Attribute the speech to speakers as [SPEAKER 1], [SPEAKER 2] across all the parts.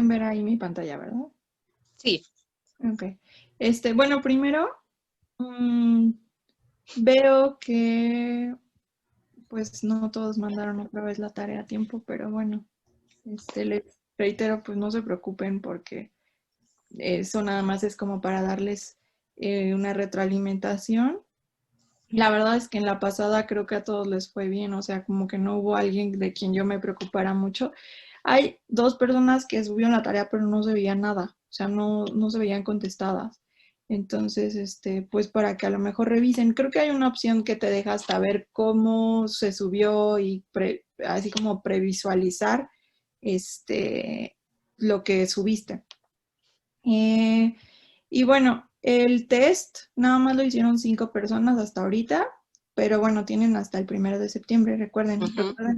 [SPEAKER 1] pueden ver ahí mi pantalla, ¿verdad?
[SPEAKER 2] Sí.
[SPEAKER 1] Ok. Bueno, primero veo que pues no todos mandaron otra vez la tarea a tiempo, pero bueno, les reitero, pues no se preocupen porque eso nada más es como para darles una retroalimentación. La verdad es que en la pasada creo que a todos les fue bien, o sea, como que no hubo alguien de quien yo me preocupara mucho. Hay 2 personas que subieron la tarea, pero no se veía nada, o sea, no se veían contestadas. Entonces, pues para que a lo mejor revisen, creo que hay una opción que te deja hasta ver cómo se subió y así como previsualizar lo que subiste. Y bueno, el test nada más lo hicieron 5 personas hasta ahorita, pero bueno, tienen hasta el 1 de septiembre, recuerden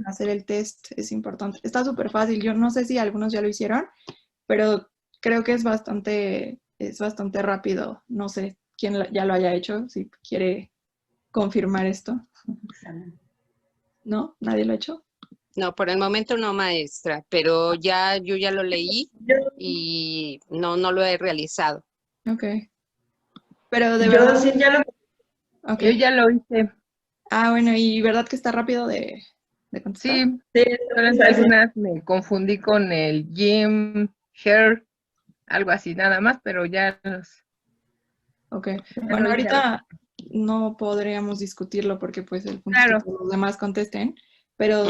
[SPEAKER 1] hacer el test, es importante. Está súper fácil, yo no sé si algunos ya lo hicieron, pero creo que es bastante rápido. No sé quién ya lo haya hecho, si quiere confirmar esto. ¿No? ¿Nadie lo ha hecho?
[SPEAKER 2] No, por el momento no, maestra, pero yo ya lo leí y no lo he realizado.
[SPEAKER 1] Ok. Pero de verdad.
[SPEAKER 3] Sí,
[SPEAKER 1] Okay.
[SPEAKER 3] Yo ya lo hice.
[SPEAKER 1] Ah, bueno, y ¿verdad que está rápido de contestar?
[SPEAKER 3] Sí, solo en algunas me confundí con el Jim, Her, algo así, nada más, pero ya los...
[SPEAKER 1] Ok. Bueno, ahorita no podríamos discutirlo porque pues el punto es que los demás contesten, pero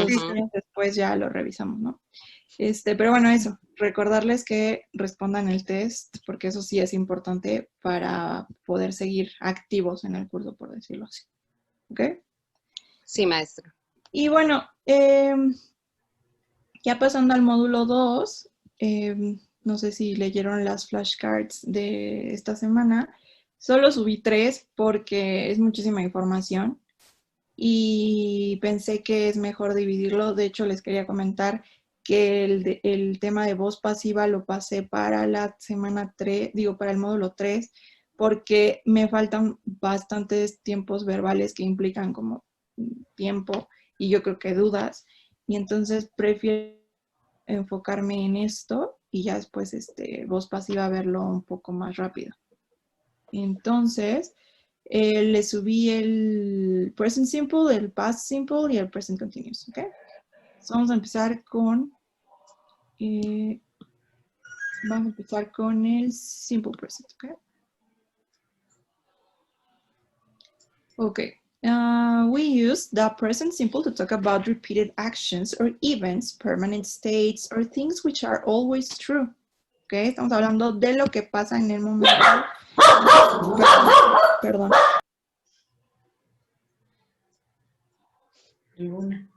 [SPEAKER 1] después ya lo revisamos, ¿no? Pero bueno, eso, recordarles que respondan el test, porque eso sí es importante para poder seguir activos en el curso, por decirlo así. ¿Ok?
[SPEAKER 2] Sí, maestra.
[SPEAKER 1] Y bueno, ya pasando al módulo 2, no sé si leyeron las flashcards de esta semana. Solo subí 3 porque es muchísima información y pensé que es mejor dividirlo. De hecho, les quería comentar que el tema de voz pasiva lo pasé para la semana 3, para el módulo 3, porque me faltan bastantes tiempos verbales que implican como tiempo y yo creo que dudas. Y entonces prefiero enfocarme en esto y ya después voz pasiva verlo un poco más rápido. Entonces, le subí el present simple, el past simple y el present continuous, ¿ok? Entonces, vamos a empezar con el simple present, ¿ok? Okay. We use the present simple to talk about repeated actions or events, permanent states, or things which are always true. Okay, estamos hablando de lo que pasa en el momento. Perdón.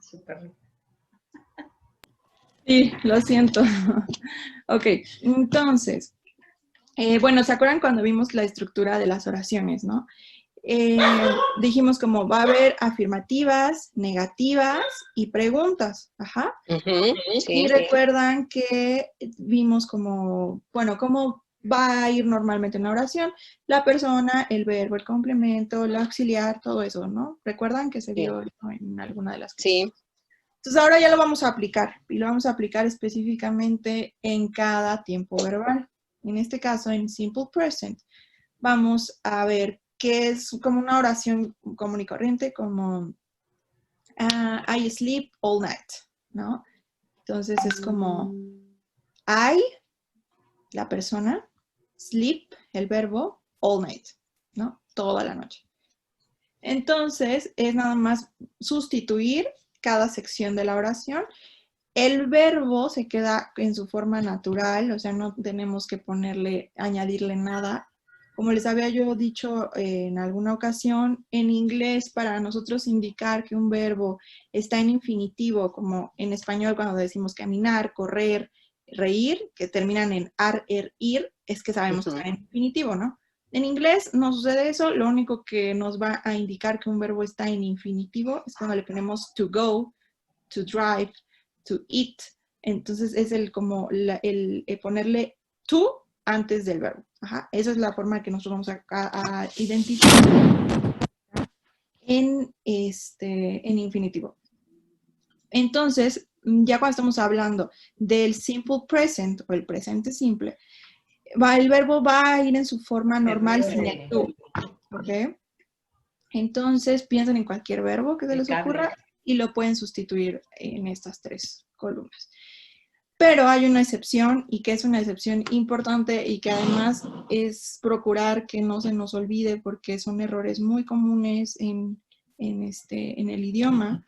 [SPEAKER 3] Súper.
[SPEAKER 1] Sí, lo siento. Ok, entonces, bueno, ¿se acuerdan cuando vimos la estructura de las oraciones, no? Dijimos como va a haber afirmativas, negativas y preguntas. Ajá.
[SPEAKER 2] Sí.
[SPEAKER 1] Y recuerdan que vimos como, bueno, cómo va a ir normalmente una oración, la persona, el verbo, el complemento, el auxiliar, todo eso, ¿no? ¿Recuerdan que se vio en alguna de las clases?
[SPEAKER 2] Sí.
[SPEAKER 1] Entonces ahora ya lo vamos a aplicar y lo vamos a aplicar específicamente en cada tiempo verbal. En este caso, en simple present, vamos a ver qué es como una oración común y corriente, como I sleep all night, ¿no? Entonces es como I, la persona, sleep, el verbo, all night, ¿no? Toda la noche. Entonces es nada más sustituir cada sección de la oración. El verbo se queda en su forma natural, o sea, no tenemos que añadirle nada. Como les había yo dicho en alguna ocasión, en inglés para nosotros indicar que un verbo está en infinitivo, como en español cuando decimos caminar, correr, reír, que terminan en ar, er, ir, es que sabemos que está en infinitivo, ¿no? En inglés no sucede eso, lo único que nos va a indicar que un verbo está en infinitivo es cuando le ponemos to go, to drive, to eat. Entonces es el ponerle to antes del verbo. Ajá. Esa es la forma que nosotros vamos a identificar en infinitivo. Entonces, ya cuando estamos hablando del simple present o el presente simple, el verbo va a ir en su forma normal sin el do, ¿ok? Entonces piensen en cualquier verbo que se les ocurra y lo pueden sustituir en estas 3 columnas. Pero hay una excepción, y que es una excepción importante y que además es procurar que no se nos olvide porque son errores muy comunes en el idioma.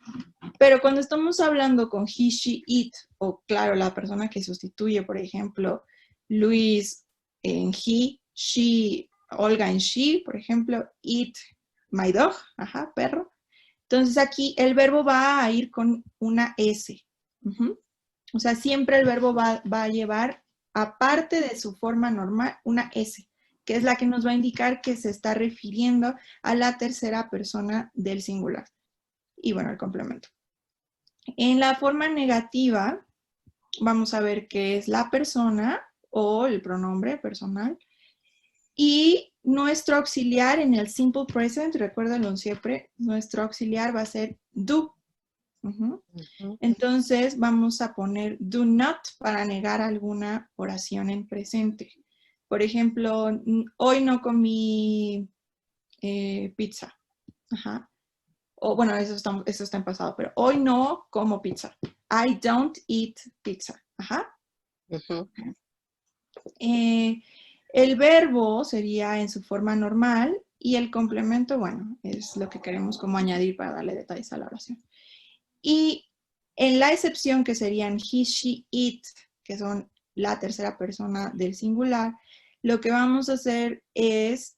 [SPEAKER 1] Pero cuando estamos hablando con he, she, it, o claro, la persona que sustituye, por ejemplo, Luis en he, she, Olga en she, por ejemplo, it, my dog, ajá, perro. Entonces aquí el verbo va a ir con una S. O sea, siempre el verbo va a llevar, aparte de su forma normal, una S, que es la que nos va a indicar que se está refiriendo a la tercera persona del singular. Y bueno, el complemento. En la forma negativa, vamos a ver que es la persona o el pronombre personal. Y nuestro auxiliar en el simple present, recuérdenlo siempre, nuestro auxiliar va a ser do. Entonces vamos a poner do not para negar alguna oración en presente. Por ejemplo, hoy no comí pizza. Ajá. O bueno, eso está en pasado, pero hoy no como pizza. I don't eat pizza. Ajá. El verbo sería en su forma normal y el complemento, bueno, es lo que queremos como añadir para darle detalles a la oración. Y en la excepción que serían he, she, it, que son la tercera persona del singular, lo que vamos a hacer es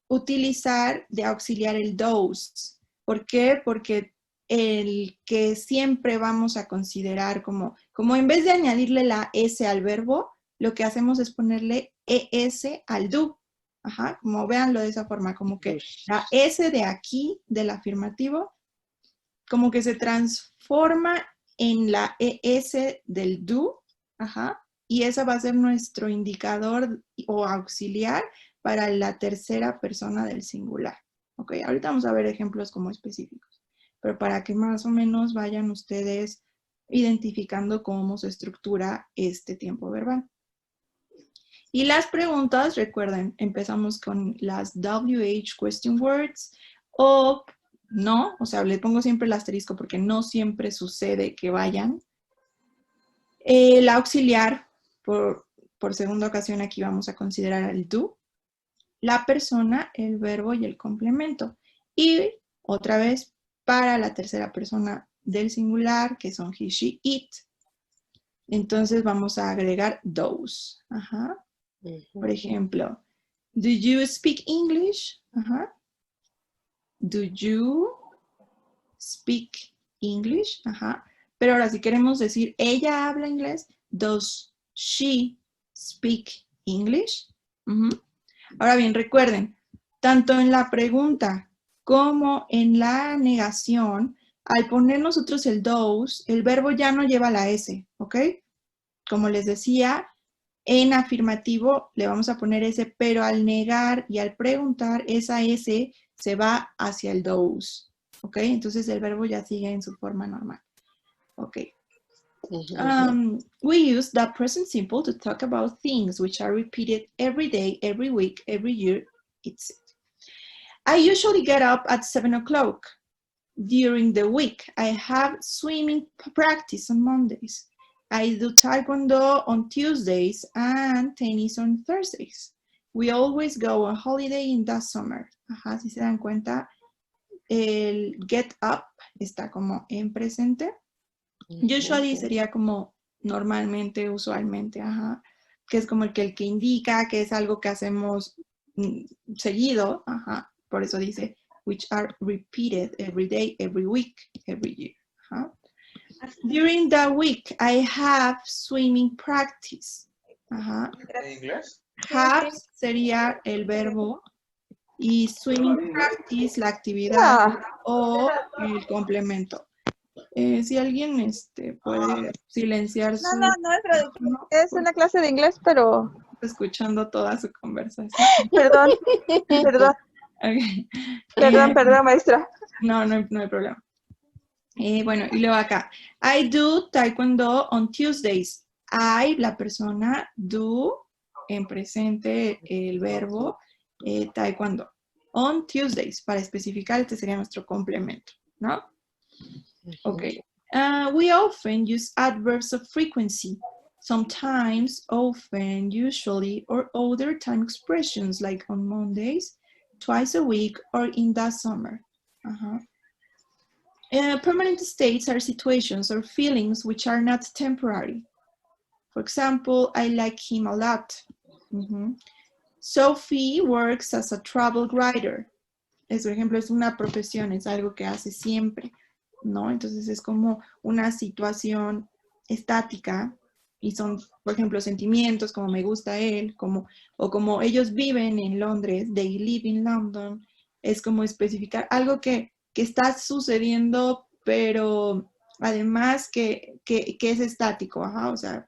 [SPEAKER 1] utilizar de auxiliar el those. ¿Por qué? Porque el que siempre vamos a considerar como en vez de añadirle la S al verbo, lo que hacemos es ponerle ES al do. Ajá, como véanlo de esa forma, como que la S de aquí, del afirmativo, como que se transforma en la ES del do, ajá, y esa va a ser nuestro indicador o auxiliar para la tercera persona del singular. Ok, ahorita vamos a ver ejemplos como específicos, pero para que más o menos vayan ustedes identificando cómo se estructura este tiempo verbal. Y las preguntas, recuerden, empezamos con las WH question words o no, o sea, le pongo siempre el asterisco porque no siempre sucede que vayan. El auxiliar, por segunda ocasión aquí vamos a considerar el do. La persona, el verbo y el complemento. Y otra vez, para la tercera persona del singular, que son he, she, it. Entonces vamos a agregar those. Ajá. Por ejemplo, do you speak English? Ajá. Do you speak English? Ajá. Pero ahora si queremos decir, ella habla inglés, does she speak English? Ahora bien, recuerden, tanto en la pregunta como en la negación, al poner nosotros el does, el verbo ya no lleva la S, ¿ok? Como les decía, en afirmativo le vamos a poner S, pero al negar y al preguntar, esa S se va hacia el does. ¿Ok? Entonces el verbo ya sigue en su forma normal. ¿Ok? We use the present simple to talk about things which are repeated every day, every week, every year, etc. I usually get up at 7 o'clock. During the week, I have swimming practice on Mondays. I do taekwondo on Tuesdays and tennis on Thursdays. We always go on holiday in the summer. Ajá, si se dan cuenta, el get up está como en presente. Usually sería como normalmente, usualmente, ajá, que es como el que indica que es algo que hacemos seguido, ajá, por eso dice which are repeated every day, every week, every year. Ajá. During the week, I have swimming practice. Ajá.
[SPEAKER 4] ¿En inglés?
[SPEAKER 1] Have sería el verbo y swimming practice, la actividad o el complemento. Si alguien puede silenciar su...
[SPEAKER 5] No, es una clase de inglés, pero...
[SPEAKER 1] Escuchando toda su conversación.
[SPEAKER 5] Perdón.
[SPEAKER 1] Okay.
[SPEAKER 5] Perdón, maestra.
[SPEAKER 1] No hay problema. Bueno, y luego acá. I do taekwondo on Tuesdays. I, la persona, do, en presente el verbo, taekwondo. On Tuesdays, para especificar, este sería nuestro complemento, ¿no? Ok. We often use adverbs of frequency. Sometimes, often, usually, or other time expressions like on Mondays, twice a week, or in the summer. Permanent states are situations or feelings which are not temporary. For example, I like him a lot. Sophie works as a travel writer. Por ejemplo, es una profesión, es algo que hace siempre, ¿no? Entonces es como una situación estática y son, por ejemplo, sentimientos como me gusta él, o como ellos viven en Londres, they live in London, es como especificar algo que está sucediendo, pero además que es estático, o sea,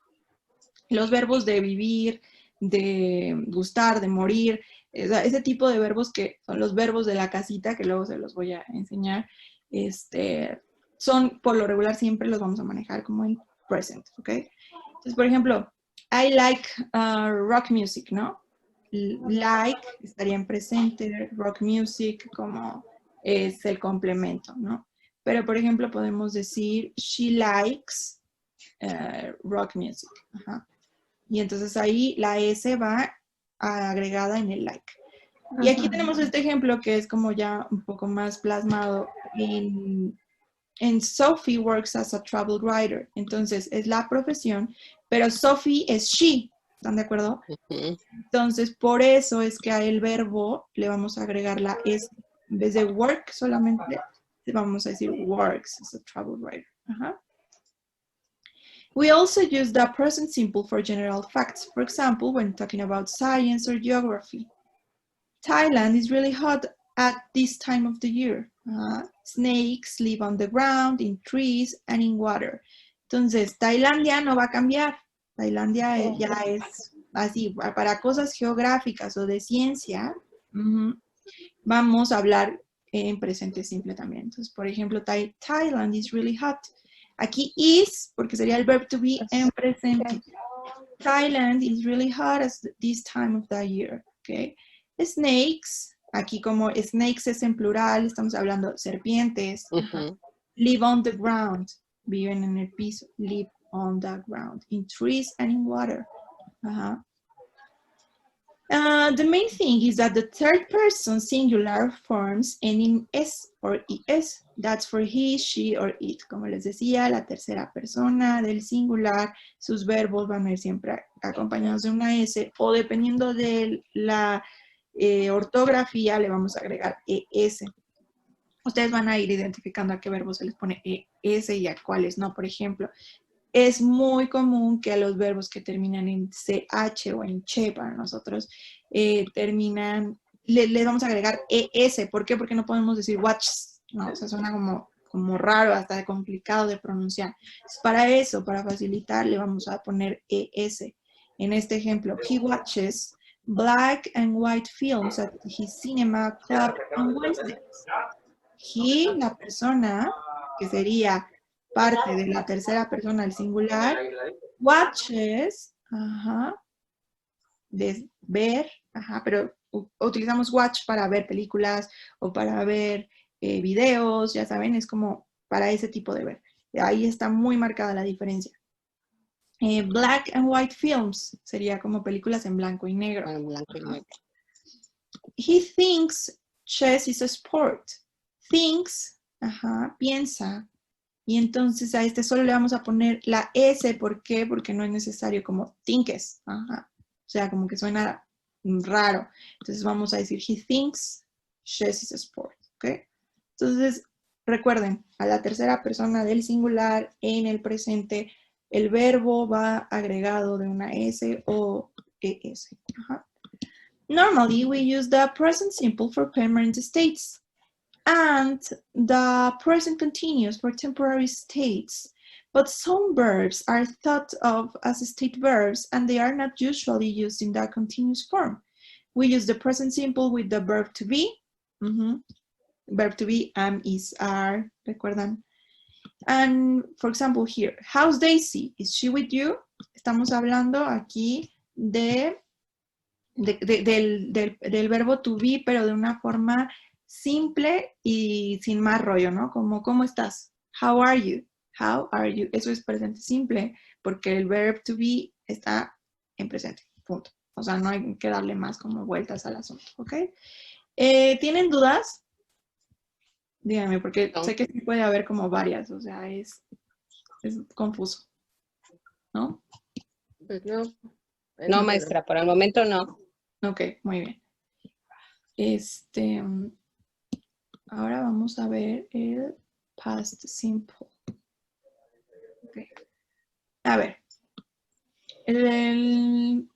[SPEAKER 1] los verbos de vivir, de gustar, de morir, ese tipo de verbos que son los verbos de la casita, que luego se los voy a enseñar, son, por lo regular, siempre los vamos a manejar como en present, ¿ok? Entonces, por ejemplo, I like rock music, ¿no? Like estaría en presente, rock music como es el complemento, ¿no? Pero, por ejemplo, podemos decir she likes rock music. Y entonces ahí la S va agregada en el like. Y aquí tenemos este ejemplo que es como ya un poco más plasmado en Sophie works as a travel writer. Entonces es la profesión, pero Sophie es she. ¿Están de acuerdo? Entonces por eso es que a el verbo le vamos a agregar la S. En vez de work solamente, vamos a decir works as a travel writer. We also use the present simple for general facts. For example, when talking about science or geography. Thailand is really hot at this time of the year. Snakes live on the ground, in trees, and in water. Entonces, Tailandia no va a cambiar. Tailandia ya es así, para cosas geográficas o de ciencia, vamos a hablar en presente simple también. Entonces, por ejemplo, Thailand is really hot. Aquí is, porque sería el verb to be en presente. Thailand is really hot at this time of the year, okay? Snakes, aquí como snakes es en plural, estamos hablando serpientes. Live on the ground, viven en el piso. Live on the ground, in trees and in water. The main thing is that the third person singular forms ending S or ES. That's for he, she, or it. Como les decía, la tercera persona del singular, sus verbos van a ir siempre acompañados de una S, o dependiendo de la ortografía, le vamos a agregar ES. Ustedes van a ir identificando a qué verbos se les pone ES y a cuáles no. Por ejemplo, es muy común que a los verbos que terminan en CH o en CHE para nosotros terminan, les vamos a agregar ES. ¿Por qué? Porque no podemos decir watches, ¿no? O sea, suena como raro, hasta complicado de pronunciar. Entonces, para eso, para facilitar, le vamos a poner ES. En este ejemplo, he watches black and white films at his cinema club on Wednesdays. He, la persona, que sería parte de la tercera persona del singular, watches, de ver, pero utilizamos watch para ver películas o para ver videos, ya saben, es como para ese tipo de ver. Ahí está muy marcada la diferencia. Black and white films sería como películas en blanco y negro.
[SPEAKER 2] En blanco y negro.
[SPEAKER 1] He thinks chess is a sport. Thinks, piensa. Y entonces a este solo le vamos a poner la S. ¿Por qué? Porque no es necesario como thinkes. O sea, como que suena raro. Entonces vamos a decir, he thinks chess is a sport. ¿Ok? Entonces, recuerden, a la tercera persona del singular en el presente, el verbo va agregado de una S o ES. Normally, we use the present simple for permanent states and the present continuous for temporary states. But some verbs are thought of as state verbs and they are not usually used in the continuous form. We use the present simple with the verb to be. Verb to be, am, is, are, ¿recuerdan? And for example here, how's Daisy? Is she with you? Estamos hablando aquí del verbo to be, pero de una forma simple y sin más rollo, ¿no? Como, ¿cómo estás? How are you? How are you? Eso es presente simple, porque el verb to be está en presente, punto. O sea, no hay que darle más como vueltas al asunto, ¿ok? ¿Tienen dudas? Díganme, porque
[SPEAKER 2] No.
[SPEAKER 1] sé que sí puede haber como varias, o sea, es confuso, ¿no?
[SPEAKER 3] Pues no.
[SPEAKER 2] No, maestra, por el momento no.
[SPEAKER 1] Ok, muy bien. Ahora vamos a ver el past simple. Okay. A ver, el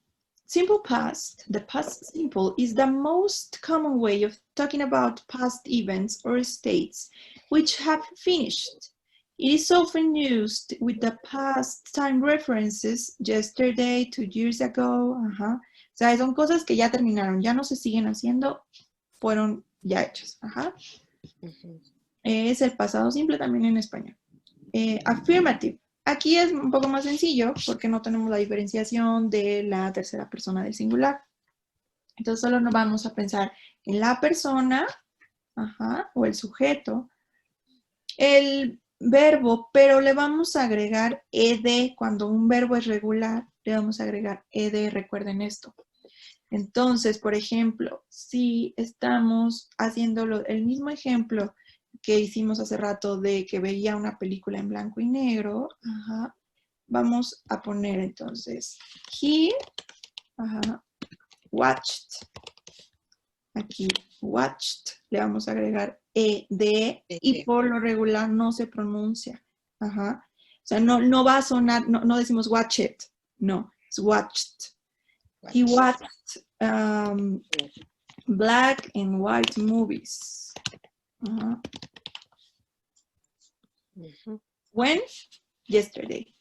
[SPEAKER 1] simple past, the past simple, is the most common way of talking about past events or states which have finished. It is often used with the past time references, yesterday, 2 years ago. O sea, son cosas que ya terminaron, ya no se siguen haciendo, fueron ya hechas. Es el pasado simple también en español. Affirmative. Aquí es un poco más sencillo porque no tenemos la diferenciación de la tercera persona del singular. Entonces solo nos vamos a pensar en la persona, o el sujeto, el verbo, pero le vamos a agregar ed. Cuando un verbo es regular, le vamos a agregar ed, recuerden esto. Entonces, por ejemplo, si estamos haciendo el mismo ejemplo que hicimos hace rato de que veía una película en blanco y negro, vamos a poner entonces, he watched. Aquí, watched, le vamos a agregar ed y por lo regular no se pronuncia. O sea, no va a sonar, no decimos watch it, no, es watched. He watched black and white movies. When? Yesterday.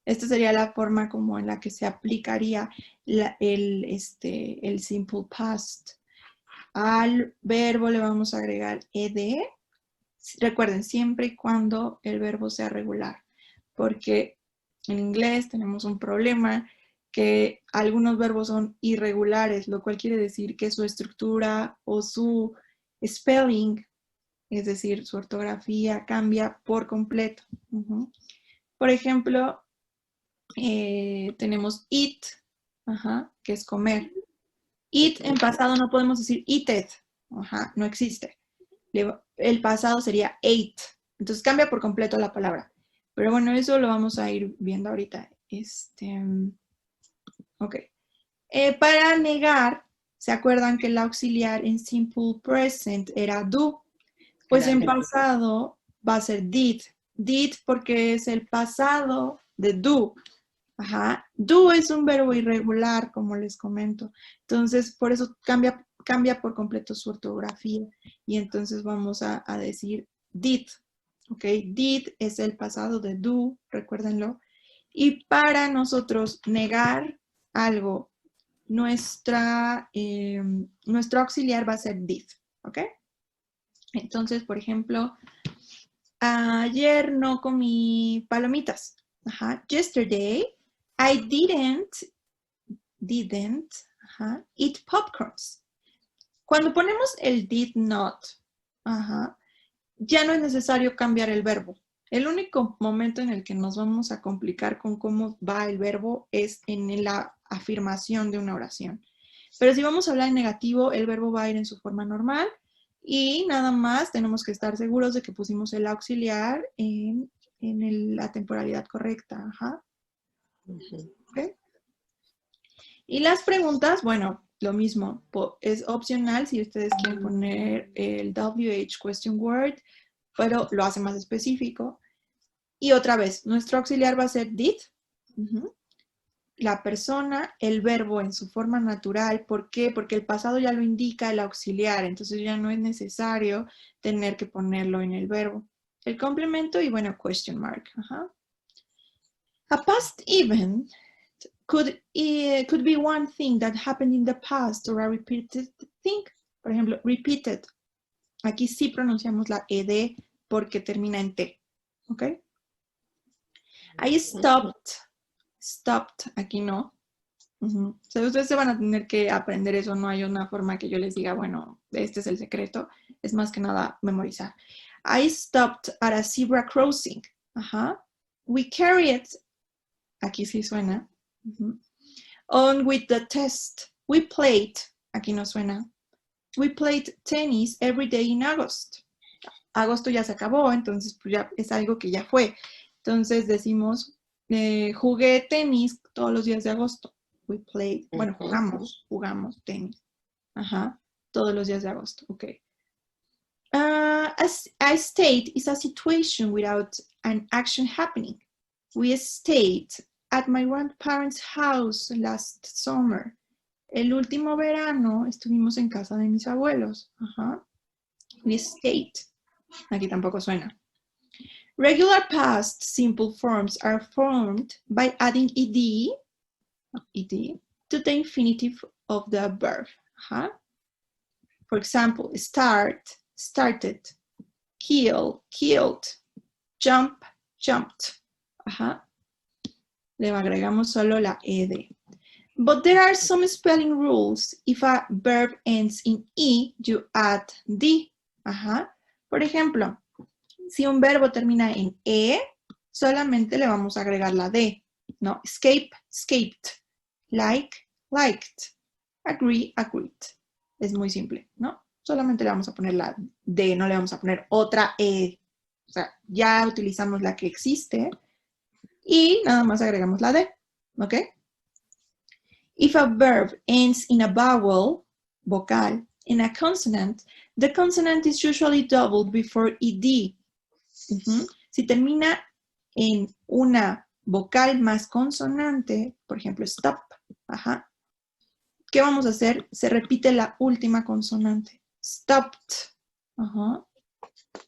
[SPEAKER 1] Esta sería la forma como en la que se aplicaría el simple past. Al verbo le vamos a agregar ed. Recuerden, siempre y cuando el verbo sea regular, porque en inglés tenemos un problema que algunos verbos son irregulares, lo cual quiere decir que su estructura o su spelling, es decir, su ortografía, cambia por completo. Por ejemplo, tenemos eat, que es comer. Eat en pasado no podemos decir eated, no existe. El pasado sería ate, entonces cambia por completo la palabra. Pero bueno, eso lo vamos a ir viendo ahorita. Ok. Para negar, ¿se acuerdan que el auxiliar en simple present era do? Pues en pasado va a ser did. Did porque es el pasado de do. Do es un verbo irregular, como les comento. Entonces, por eso cambia por completo su ortografía. Y entonces vamos a decir did. ¿Ok? Did es el pasado de do, recuérdenlo. Y para nosotros negar algo, nuestro auxiliar va a ser did. ¿Ok? Entonces, por ejemplo, ayer no comí palomitas. Yesterday, I didn't eat popcorns. Cuando ponemos el did not, ya no es necesario cambiar el verbo. El único momento en el que nos vamos a complicar con cómo va el verbo es en la afirmación de una oración. Pero si vamos a hablar en negativo, el verbo va a ir en su forma normal y nada más tenemos que estar seguros de que pusimos el auxiliar en la temporalidad correcta. ¿Okay? Y las preguntas, bueno, lo mismo, es opcional si ustedes quieren poner el WH question word, pero lo hace más específico. Y otra vez, nuestro auxiliar va a ser did, la persona, el verbo en su forma natural. ¿Por qué? Porque el pasado ya lo indica el auxiliar, entonces ya no es necesario tener que ponerlo en el verbo. El complemento y bueno, question mark. A past event could be one thing that happened in the past or a repeated thing. Por ejemplo, repeated. Aquí sí pronunciamos la ed porque termina en T. ¿Ok? I stopped. Stopped. Aquí no. O sea, ustedes se van a tener que aprender eso. No hay una forma que yo les diga, bueno, este es el secreto. Es más que nada memorizar. I stopped at a zebra crossing. Ajá. We carried. Aquí sí suena. On with the test. We played. Aquí no suena. We played tennis every day in August. Agosto ya se acabó, entonces pues ya es algo que ya fue. Entonces decimos, jugué tenis todos los días de agosto. We played, bueno, jugamos tenis. Ajá, todos los días de agosto, ok. A state is a situation without an action happening. We stayed at my grandparents' house last summer. El último verano estuvimos en casa de mis abuelos. Ajá. We stayed. Aquí tampoco suena. Regular past simple forms are formed by adding ed to the infinitive of the verb. Ajá. For example, start, started, kill, killed, jump, jumped. Ajá. Le agregamos solo la ed. But there are some spelling rules. If a verb ends in E, you add D. Ajá. Por ejemplo, si un verbo termina en E, solamente le vamos a agregar la D. ¿No? Escape, escaped. Like, liked. Agree, agreed. Es muy simple, ¿no? Solamente le vamos a poner la D, no le vamos a poner otra E. O sea, ya utilizamos la que existe y nada más agregamos la D. ¿Ok? If a verb ends in a vowel, vocal, in a consonant, the consonant is usually doubled before ed. Si termina en una vocal más consonante, por ejemplo, stop, ajá, ¿qué vamos a hacer? Se repite la última consonante. Stopped. Ajá.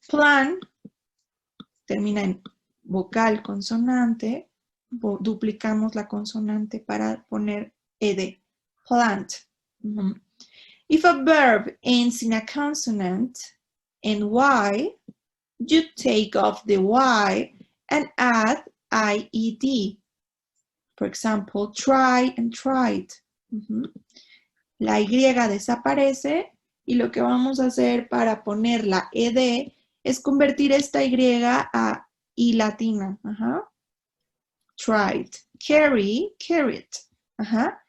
[SPEAKER 1] Plan, termina en vocal consonante, duplicamos la consonante para poner ed. Plant. If a verb ends in a consonant and y, you take off the y and add ied. For example, try and tried. La y desaparece y lo que vamos a hacer para poner la ed es convertir esta y a i latina. Ajá. Tried. Carry, carried. Ajá.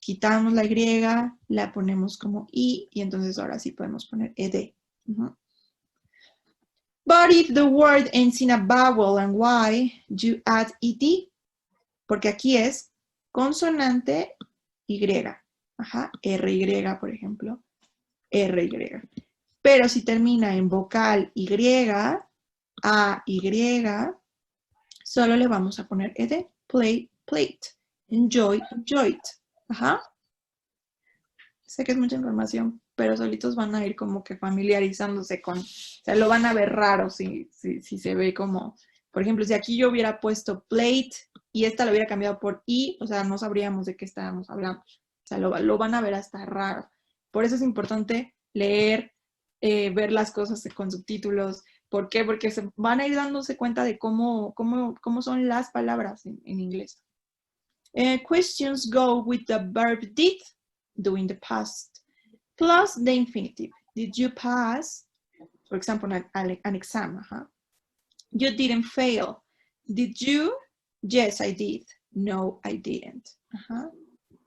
[SPEAKER 1] Quitamos la y, la ponemos como i y entonces ahora sí podemos poner ed. But if the word ends in a vowel and y, you add ed. Porque aquí es consonante y. Ajá, ry, por ejemplo. ry. Pero si termina en vocal y, a, y, solo le vamos a poner ed. Play, played. Enjoy, enjoyed. Ajá. Sé que es mucha información, pero solitos van a ir como que familiarizándose con, o sea, lo van a ver raro si se ve como, por ejemplo, si aquí yo hubiera puesto plate y esta lo hubiera cambiado por i, o sea, no sabríamos de qué estábamos hablando. O sea, lo van a ver hasta raro. Por eso es importante leer, ver las cosas con subtítulos. ¿Por qué? Porque se van a ir dándose cuenta de cómo son las palabras en inglés. Questions go with the verb did, doing the past, plus the infinitive. Did you pass, for example, an exam? You didn't fail. Did you? Yes, I did. No, I didn't.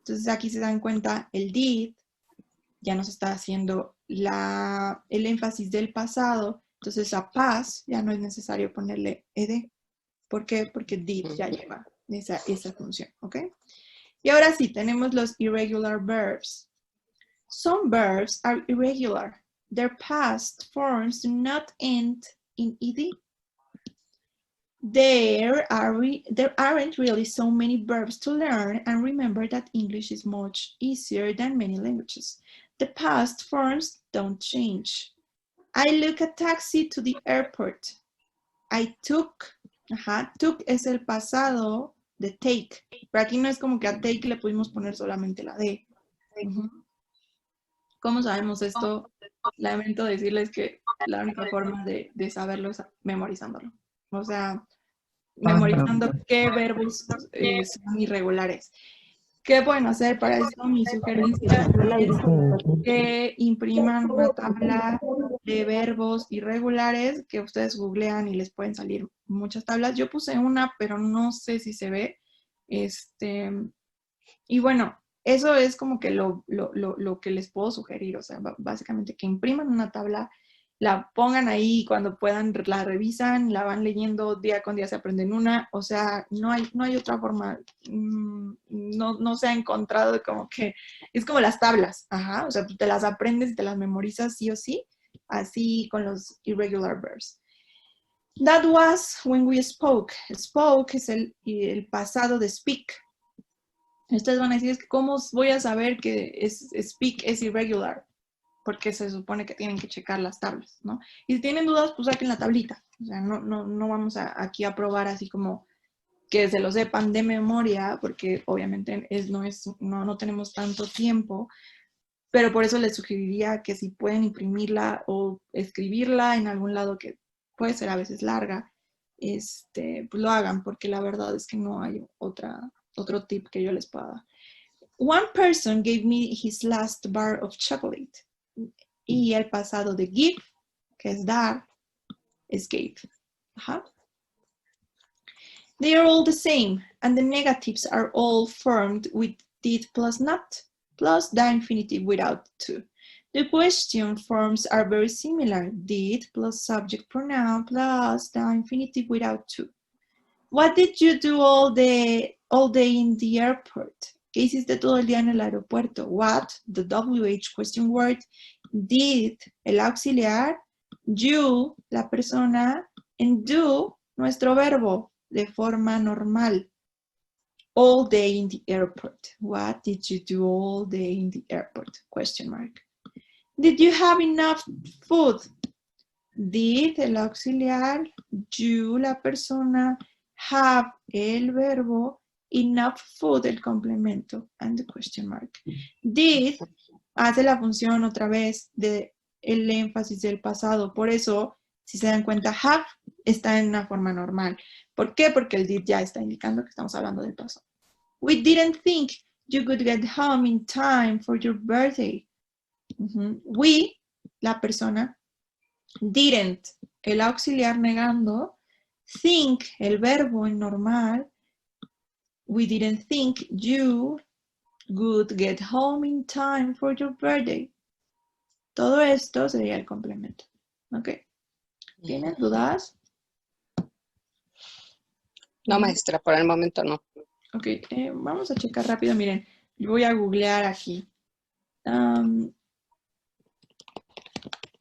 [SPEAKER 1] Entonces aquí se dan cuenta, el did ya nos está haciendo el énfasis del pasado. Entonces a pass ya no es necesario ponerle ed. ¿Por qué? Porque did ya lleva esa función, ¿ok? Y ahora sí, tenemos los irregular verbs. Some verbs are irregular. Their past forms do not end in ed. There aren't really so many verbs to learn, and remember that English is much easier than many languages. The past forms don't change. I look a taxi to the airport. I took. Took es el pasado de take. Pero aquí no es como que a take le pudimos poner solamente la D. ¿Cómo sabemos esto? lamento decirles que la única forma de saberlo es memorizándolo. O sea, memorizando qué verbos son irregulares. ¿Qué pueden hacer para eso? Mi sugerencia es que impriman una tabla de verbos irregulares que ustedes googlean y les pueden salir muchas tablas. Yo puse una, pero no sé si se ve. Y bueno, eso es como que lo que les puedo sugerir. O sea, básicamente que impriman una tabla, la pongan ahí cuando puedan, la revisan, la van leyendo día con día, se aprenden una. O sea, no hay otra forma. No se ha encontrado como que, es como las tablas. Ajá, o sea, tú te las aprendes y te las memorizas sí o sí, así con los irregular verbs. That was when we spoke. Spoke es el pasado de speak. Ustedes van a decir, es que ¿cómo voy a saber que speak es irregular? Porque se supone que tienen que checar las tablas, ¿no? Y si tienen dudas, pues saquen la tablita. O sea, no vamos aquí a probar así como que se lo sepan de memoria, porque obviamente no tenemos tanto tiempo, pero por eso les sugeriría que si pueden imprimirla o escribirla en algún lado que puede ser a veces larga, pues lo hagan, porque la verdad es que no hay otro tip que yo les pueda dar. One person gave me his last bar of chocolate. Y el pasado de give, que es dar, es gave. Ajá. They are all the same, and the negatives are all formed with did plus not, plus the infinitive without to. The question forms are very similar, did plus subject pronoun plus the infinitive without to. What did you do all day in the airport? ¿Qué hiciste todo el día en el aeropuerto? What, the WH question word, did, el auxiliar, you, la persona, and do, nuestro verbo, de forma normal. All day in the airport. What did you do all day in the airport? Question mark. Did you have enough food? Did, el auxiliar, you, la persona, have, el verbo, enough food, el complemento, and the question mark. Did hace la función otra vez de el énfasis del pasado. Por eso, si se dan cuenta, have está en una forma normal. ¿Por qué? Porque el did ya está indicando que estamos hablando del pasado. We didn't think you could get home in time for your birthday. We, la persona, didn't, el auxiliar negando, think, el verbo en normal, we didn't think you would get home in time for your birthday. Todo esto sería el complemento. ¿Ok? ¿Tienen dudas?
[SPEAKER 2] No, maestra, por el momento no.
[SPEAKER 1] Ok, vamos a checar rápido. Miren, voy a googlear aquí.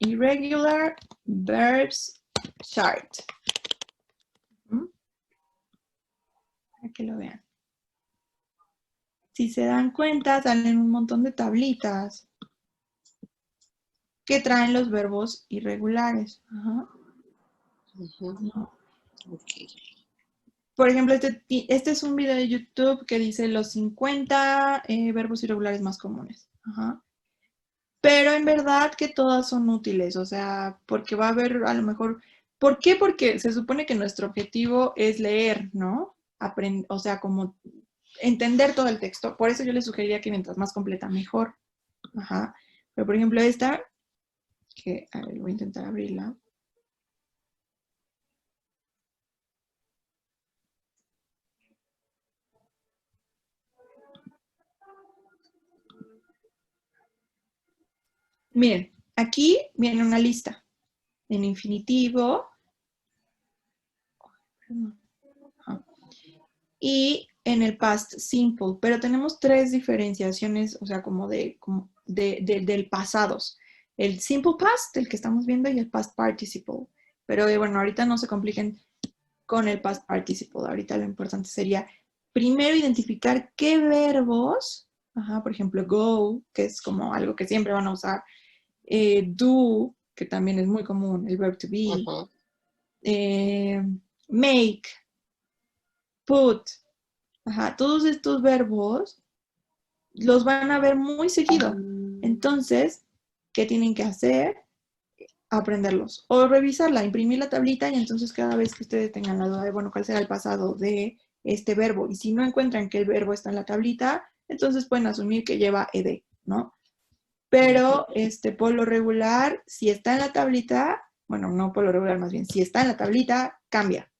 [SPEAKER 1] Irregular verbs chart. Para que lo vean. Si se dan cuenta, salen un montón de tablitas que traen los verbos irregulares. Ajá.
[SPEAKER 2] Okay.
[SPEAKER 1] Por ejemplo, este es un video de YouTube que dice los 50 verbos irregulares más comunes. Ajá. Pero en verdad que todas son útiles, o sea, porque va a haber a lo mejor... ¿Por qué? Porque se supone que nuestro objetivo es leer, ¿no? O sea, como entender todo el texto. Por eso yo les sugeriría que mientras más completa, mejor. Ajá. Pero por ejemplo esta, que a ver, voy a intentar abrirla. Miren, aquí viene una lista en infinitivo y en el past simple, pero tenemos tres diferenciaciones, o sea, como del pasados. El simple past, el que estamos viendo, y el past participle. Pero bueno, ahorita no se compliquen con el past participle. Ahorita lo importante sería primero identificar qué verbos, por ejemplo, go, que es como algo que siempre van a usar, do, que también es muy común, el verb to be, make, put, todos estos verbos los van a ver muy seguido. Entonces, ¿qué tienen que hacer? Aprenderlos. O revisarla, imprimir la tablita y entonces cada vez que ustedes tengan la duda de, bueno, ¿cuál será el pasado de este verbo? Y si no encuentran que el verbo está en la tablita, entonces pueden asumir que lleva ed, ¿no? Pero por lo regular, si está en la tablita, bueno, no por lo regular más bien, si está en la tablita, cambia.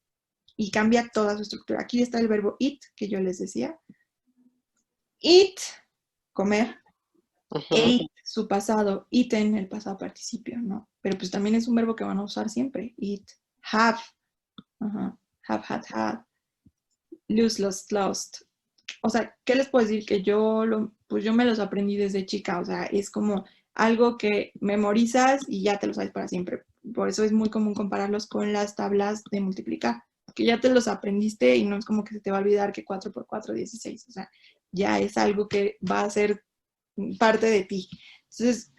[SPEAKER 1] Y cambia toda su estructura. Aquí está el verbo eat, que yo les decía. Eat, comer. Ate, su pasado. Eaten, el pasado participio, ¿no? Pero pues también es un verbo que van a usar siempre. Eat. Have. Have, had. Lose, lost. O sea, ¿qué les puedo decir? Que pues yo me los aprendí desde chica. O sea, es como algo que memorizas y ya te lo sabes para siempre. Por eso es muy común compararlos con las tablas de multiplicar. Que ya te los aprendiste y no es como que se te va a olvidar que 4 por 4, 16. O sea, ya es algo que va a ser parte de ti. Entonces,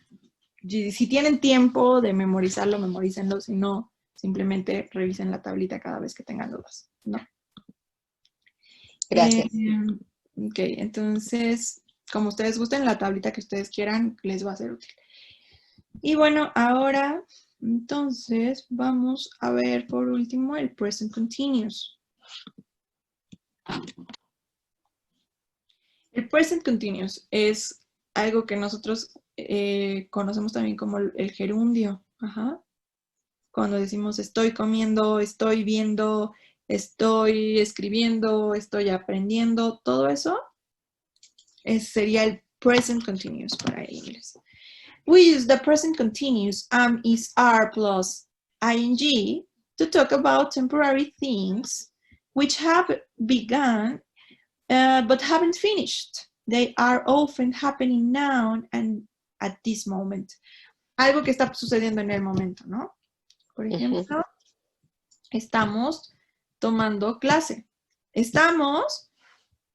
[SPEAKER 1] si tienen tiempo de memorizarlo, memorícenlo. Si no, simplemente revisen la tablita cada vez que tengan dudas, ¿no?
[SPEAKER 2] Gracias.
[SPEAKER 1] Ok, entonces, como ustedes gusten, la tablita que ustedes quieran les va a ser útil. Y bueno, ahora, entonces, vamos a ver por último el present continuous. El present continuous es algo que nosotros conocemos también como el gerundio. Cuando decimos estoy comiendo, estoy viendo, estoy escribiendo, estoy aprendiendo, todo eso sería el present continuous para el inglés. We use the present continuous am, is, are plus ing to talk about temporary things which have begun but haven't finished. They are often happening now and at this moment. Algo que está sucediendo en el momento, ¿no? Por ejemplo, estamos tomando clase. Estamos,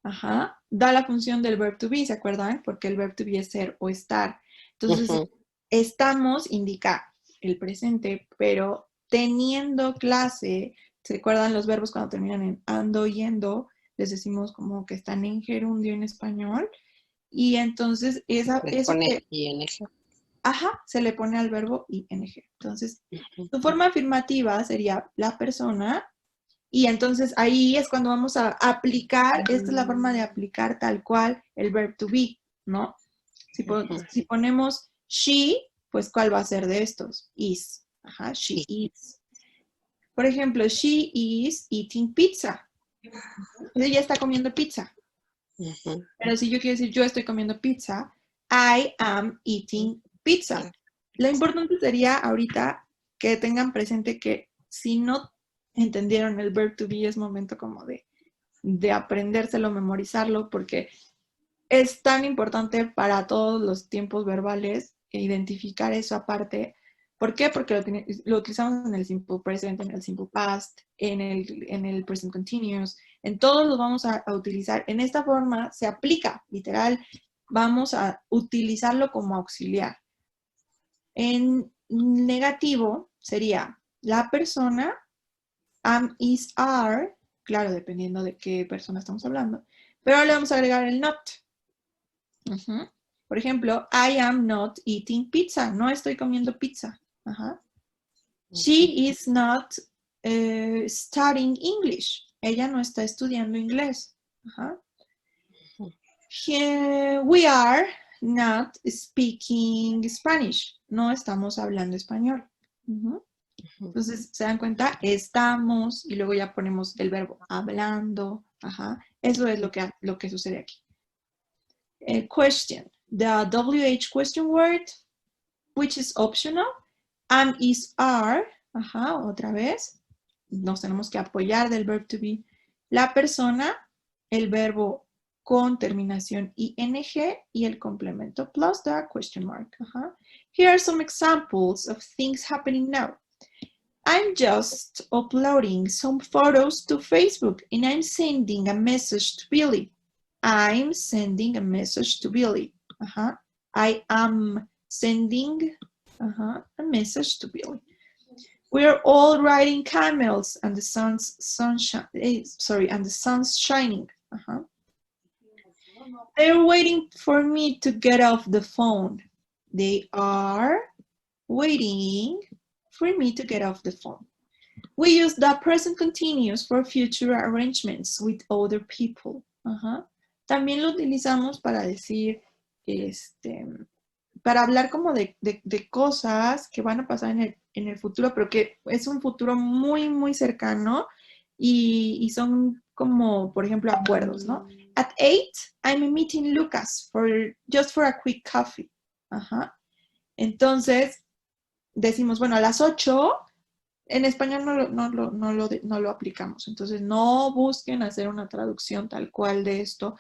[SPEAKER 1] da la función del verb to be, ¿se acuerdan? Porque el verb to be es ser o estar. Entonces, estamos indica el presente, pero teniendo clase, ¿se acuerdan los verbos cuando terminan en ando, yendo? Les decimos como que están en gerundio en español. Y entonces, eso que...
[SPEAKER 2] ING.
[SPEAKER 1] se le pone al verbo ing. Entonces, su forma afirmativa sería la persona, y entonces ahí es cuando vamos a aplicar, esta es la forma de aplicar tal cual el verb to be, ¿no? Si ponemos she, pues ¿cuál va a ser de estos? Is. She is. Por ejemplo, she is eating pizza. Ella está comiendo pizza. Pero si yo quiero decir yo estoy comiendo pizza, I am eating pizza. Lo importante sería ahorita que tengan presente que si no entendieron el verb to be, es momento como de aprendérselo, memorizarlo, porque es tan importante para todos los tiempos verbales identificar eso aparte. ¿Por qué? Porque lo utilizamos en el simple present, en el simple past, en el present continuous, en todos los vamos a utilizar. En esta forma se aplica, literal, vamos a utilizarlo como auxiliar. En negativo sería la persona, am, is, are, claro, dependiendo de qué persona estamos hablando, pero le vamos a agregar el not. Por ejemplo, I am not eating pizza. No estoy comiendo pizza. She is not studying English. Ella no está estudiando inglés. We are not speaking Spanish. No estamos hablando español. Entonces, ¿se dan cuenta? Estamos, y luego ya ponemos el verbo hablando. Eso es lo que sucede aquí. Question. The WH question word, which is optional. Am, is, are. Otra vez. Nos tenemos que apoyar del verb to be. La persona, el verbo con terminación ing y el complemento plus the question mark. Here are some examples of things happening now. I'm just uploading some photos to Facebook and I'm sending a message to Billy. I'm sending a message to Billy. I am sending a message to Billy. We're all riding camels and the sun's shining. They're waiting for me to get off the phone. They are waiting for me to get off the phone. We use the present continuous for future arrangements with other people. También lo utilizamos para decir, para hablar como de cosas que van a pasar en el futuro, pero que es un futuro muy, muy cercano y son como, por ejemplo, acuerdos, ¿no? At 8, I'm meeting Lucas just for a quick coffee. Entonces, decimos, bueno, a las 8, en español no lo aplicamos. Entonces, no busquen hacer una traducción tal cual de esto,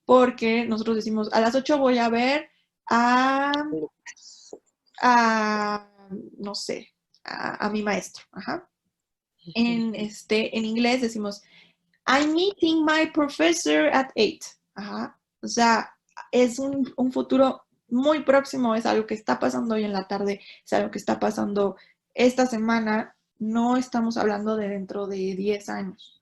[SPEAKER 1] porque nosotros decimos, a las 8 voy a ver no sé, a mi maestro. En inglés decimos, I'm meeting my professor at 8. O sea, es un futuro muy próximo, es algo que está pasando hoy en la tarde, es algo que está pasando esta semana, no estamos hablando de dentro de 10 años.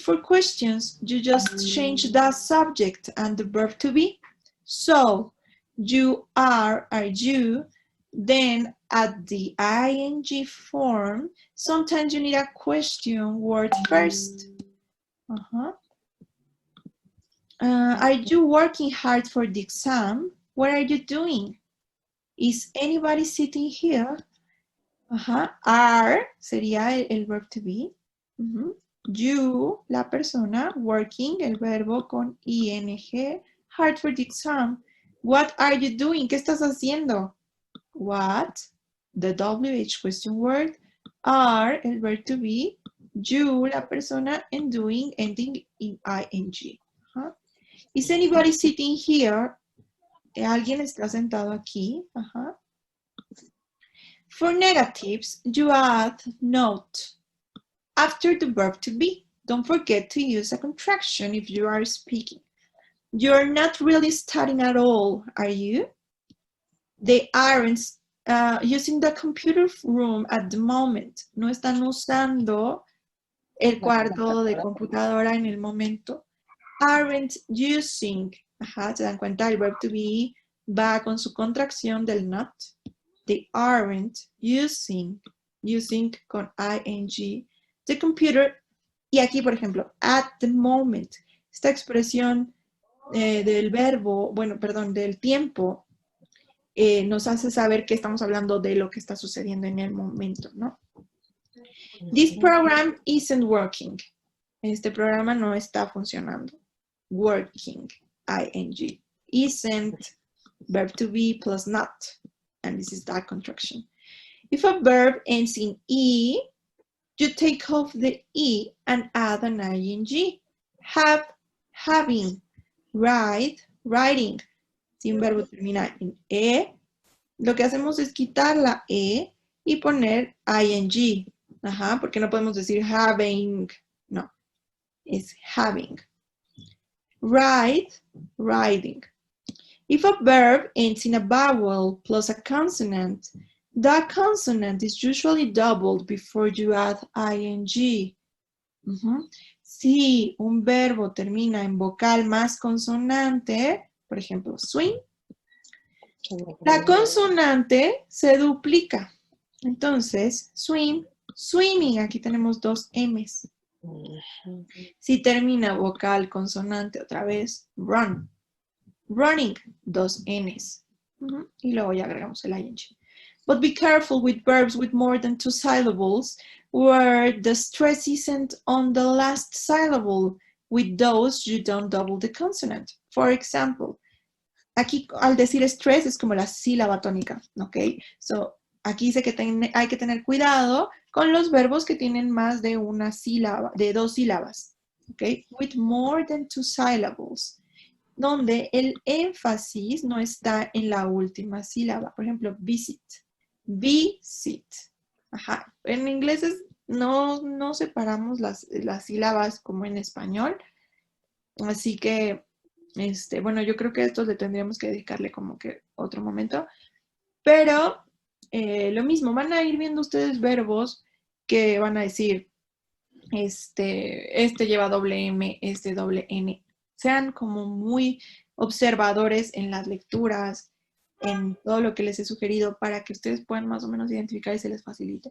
[SPEAKER 1] For questions, you just change the subject and the verb to be. So, you are you, then at the ing form, sometimes you need a question word first. Are you working hard for the exam? What are you doing? Is anybody sitting here? Are sería el verb to be. You, la persona, working, el verbo con ing, hard for the exam. What are you doing? ¿Qué estás haciendo? What, the WH question word, are, el verb to be, you, la persona, and doing, ending in ing. Is anybody sitting here? ¿Alguien está sentado aquí? For negatives, you add not after the verb to be. Don't forget to use a contraction if you are speaking. You're not really studying at all, are you? They aren't using the computer room at the moment. No están usando el cuarto de computadora en el momento. Aren't using. Se dan cuenta, el verb to be va con su contracción del not. They aren't using con ing, the computer. Y aquí, por ejemplo, at the moment. Esta expresión del verbo, del tiempo, nos hace saber que estamos hablando de lo que está sucediendo en el momento, ¿no? This program isn't working. Este programa no está funcionando. Working, ing. Isn't, verb to be plus not. And this is that contraction. If a verb ends in E, you take off the E and add an ing. Have, having. Write, writing. Si un verbo termina en E, lo que hacemos es quitar la E y poner ing. Porque no podemos decir having. No, es having. Write, writing. If a verb ends in a vowel plus a consonant, the consonant is usually doubled before you add ing. Si un verbo termina en vocal más consonante, por ejemplo, swim, la consonante se duplica. Entonces, swim, swimming, aquí tenemos dos M's. Si termina vocal consonante otra vez, run, running, dos N's. Y luego ya agregamos el ing. But be careful with verbs with more than 2 syllables where the stress isn't on the last syllable. With those, you don't double the consonant. For example, aquí al decir stress es como la sílaba tónica, ¿ok? So, aquí dice que hay que tener cuidado con los verbos que tienen más de una sílaba, de 2 sílabas, ¿ok? With more than 2 syllables, donde el énfasis no está en la última sílaba. Por ejemplo, visit. Visit. En inglés no separamos las sílabas como en español. Así que, yo creo que a esto le tendríamos que dedicarle como que otro momento. Pero, lo mismo, van a ir viendo ustedes verbos que van a decir, este lleva doble M, este doble N. Sean como muy observadores en las lecturas, en todo lo que les he sugerido para que ustedes puedan más o menos identificar y se les facilite.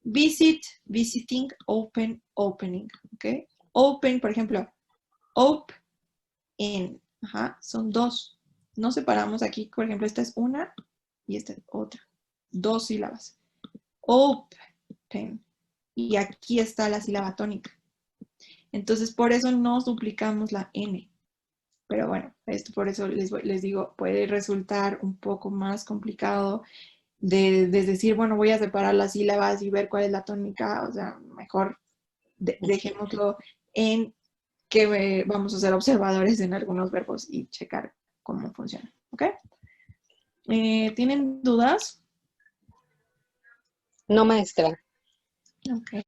[SPEAKER 1] Visit, visiting, open, opening, ¿ok? Open, por ejemplo, open, ajá, son dos. No separamos aquí, por ejemplo, esta es una y esta es otra. Dos sílabas. Open. Y aquí está la sílaba tónica. Entonces, por eso nos duplicamos la N. Pero bueno, esto por eso les digo, puede resultar un poco más complicado de decir, bueno, voy a separar las sílabas y ver cuál es la tónica. O sea, mejor dejémoslo en que vamos a ser observadores en algunos verbos y checar cómo funciona. ¿Ok? ¿Tienen dudas?
[SPEAKER 2] No, maestra.
[SPEAKER 1] Ok.